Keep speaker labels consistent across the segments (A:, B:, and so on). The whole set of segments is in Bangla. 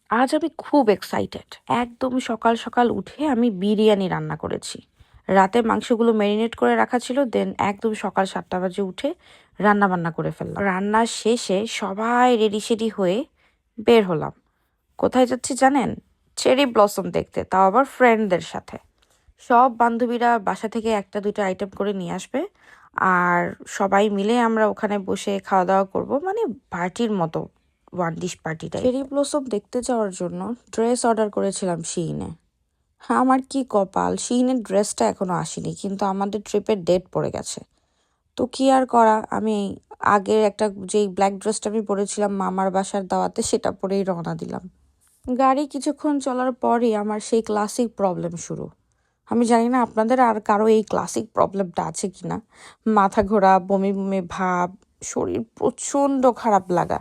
A: আজ আমি খুব এক্সাইটেড। একদম সকাল সকাল উঠে আমি বিরিয়ানি রান্না করেছি। রাতে মাংসগুলো ম্যারিনেট করে রাখা ছিল, দেন একদম সকাল 7টা বাজে উঠে রান্না বান্না করে ফেললাম। রান্নার শেষে সবাই রেডি সেডি হয়ে বের হলাম। কোথায় যাচ্ছি জানেন? চেরি ব্লসম দেখতে, তাও আবার ফ্রেন্ডদের সাথে। সব বান্ধবীরা বাসা থেকে একটা দুটো আইটেম করে নিয়ে আসবে, আর সবাই মিলে আমরা ওখানে বসে খাওয়া দাওয়া করব, মানে পার্টির মতো, ওয়ান ডিশ পার্টিটাই। চেরি ব্লসম দেখতে যাওয়ার জন্য ড্রেস অর্ডার করেছিলাম শিইনে। হ্যাঁ, আমার কি কপাল, শিইনের ড্রেসটা এখনো আসেনি, কিন্তু আমাদের ট্রিপের ডেট পড়ে গেছে। তো কি আর করা, আমি আগের একটা যেই ব্ল্যাক ড্রেসটা আমি পরেছিলাম মামার বাসার দাওয়াতে, সেটা পরেই রওনা দিলাম। গাড়ি কিছুক্ষণ চলার পরই আমার সেই ক্লাসিক প্রবলেম শুরু। আমি জানি না আপনাদের আর কারো এই ক্লাসিক প্রবলেমটা আছে কিনা। মাথা ঘোরা, বমি বমি ভাব, শরীর প্রচণ্ড খারাপ লাগা।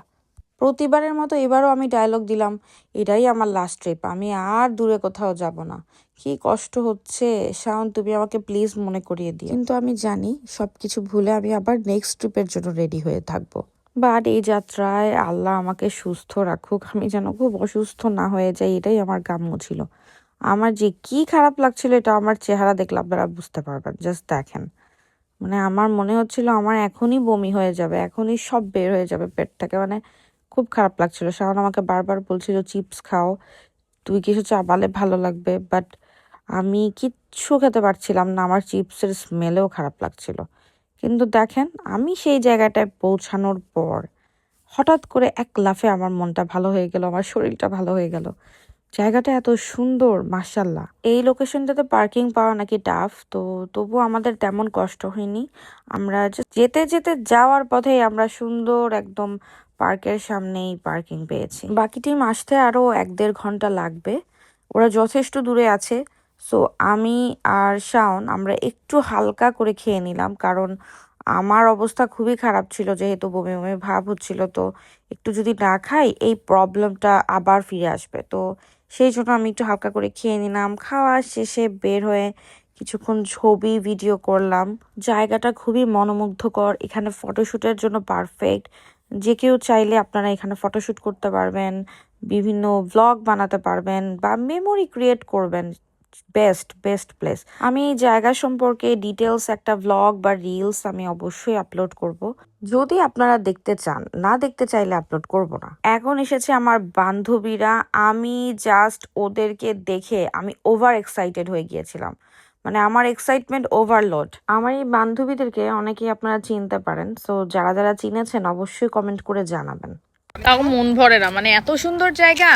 A: প্রতিবারের মতো এবারও আমি ডায়লগ দিলাম, এটাই আমার লাস্ট ট্রিপ, আমি আর দূরে কোথাও যাব না। কি কষ্ট হচ্ছে শাওন, তুমি আমাকে প্লিজ মনে করিয়ে দিও। কিন্তু আমি জানি সবকিছু ভুলে আমি আবার নেক্সট ট্রিপের জন্য রেডি হয়ে থাকবো। বাট এই যাত্রায় আল্লাহ আমাকে সুস্থ রাখুক, আমি যেন খুব অসুস্থ না হয়ে যাই, এটাই আমার কাম্য ছিল। আমার যে কি খারাপ লাগছিল এটা আমার চেহারা দেখলে আপনারা বুঝতে পারবেন। জাস্ট দেখেন, মানে আমার মনে হচ্ছিল আমার এখনই বমি হয়ে যাবে, এখনই সব বের হয়ে যাবে পেট থেকে। মানে খুব খারাপ লাগছিল। শাওন আমাকে বারবার বলছিল চিপস খাও, তুই কিছু চাবালে ভালো লাগবে, বাট আমি কিচ্ছু খেতে পারছিলাম না, আমার চিপসের স্মেলেও খারাপ লাগছিল। কিন্তু দেখেন, আমি সেই জায়গাটায় পৌঁছানোর পর হঠাৎ করে এক লাফে আমার মনটা ভালো হয়ে গেল, আমার শরীরটা ভালো হয়ে গেল। জায়গাটা এত সুন্দর, মাশাল্লাহ। এই লোকেশনটাতে পার্কিং পাওয়া নাকি টাফ, তো তবু আমাদের তেমন কষ্ট হয়নি। আমরা যেতে যেতে যাওয়ার পথেই আমরা সুন্দর একদম পার্কের সামনেই পার্কিং পেয়েছি। বাকি টিম আসতে আরো 1-1.5 ঘন্টা লাগবে, ওরা যথেষ্ট দূরে আছে। সো আমি আর শাওন আমরা একটু হালকা করে খেয়ে নিলাম, কারণ আমার অবস্থা খুবই খারাপ ছিল, যেহেতু বমি বমি ভাব হচ্ছিল। তো একটু যদি না খাই এই প্রবলেমটা আবার ফিরে আসবে, তো সেই জন্য আমি একটু হালকা করে খেয়ে নিলাম। খাওয়া শেষে বের হয়ে কিছুক্ষণ ছবি ভিডিও করলাম। জায়গাটা খুবই মনোমুগ্ধকর, এখানে ফটোশ্যুটের জন্য পারফেক্ট। যে কেউ চাইলে আপনারা এখানে ফটোশ্যুট করতে পারবেন, বিভিন্ন ভ্লগ বানাতে পারবেন বা মেমোরি ক্রিয়েট করবেন। Best best place. আমি এই জায়গা সম্পর্কে ডিটেলস একটা ভ্লগ বা রিলস আমি অবশ্যই আপলোড করব, যদি আপনারা দেখতে চান। না দেখতে চাইলে আপলোড করব না। এখন এসেছে আমার বান্ধবীরা, আমি জাস্ট ওদেরকে দেখে আমি ওভার এক্সাইটেড হয়ে গিয়েছিলাম, মানে আমার এক্সাইটমেন্ট ওভারলোড। আমার এই বান্ধবীদেরকে অনেকেই আপনারা চিনতে পারেন, সো যারা যারা চিনেছেন অবশ্যই কমেন্ট করে জানাবেন।
B: তাও মন ভরে না, মানে এত সুন্দর জায়গা।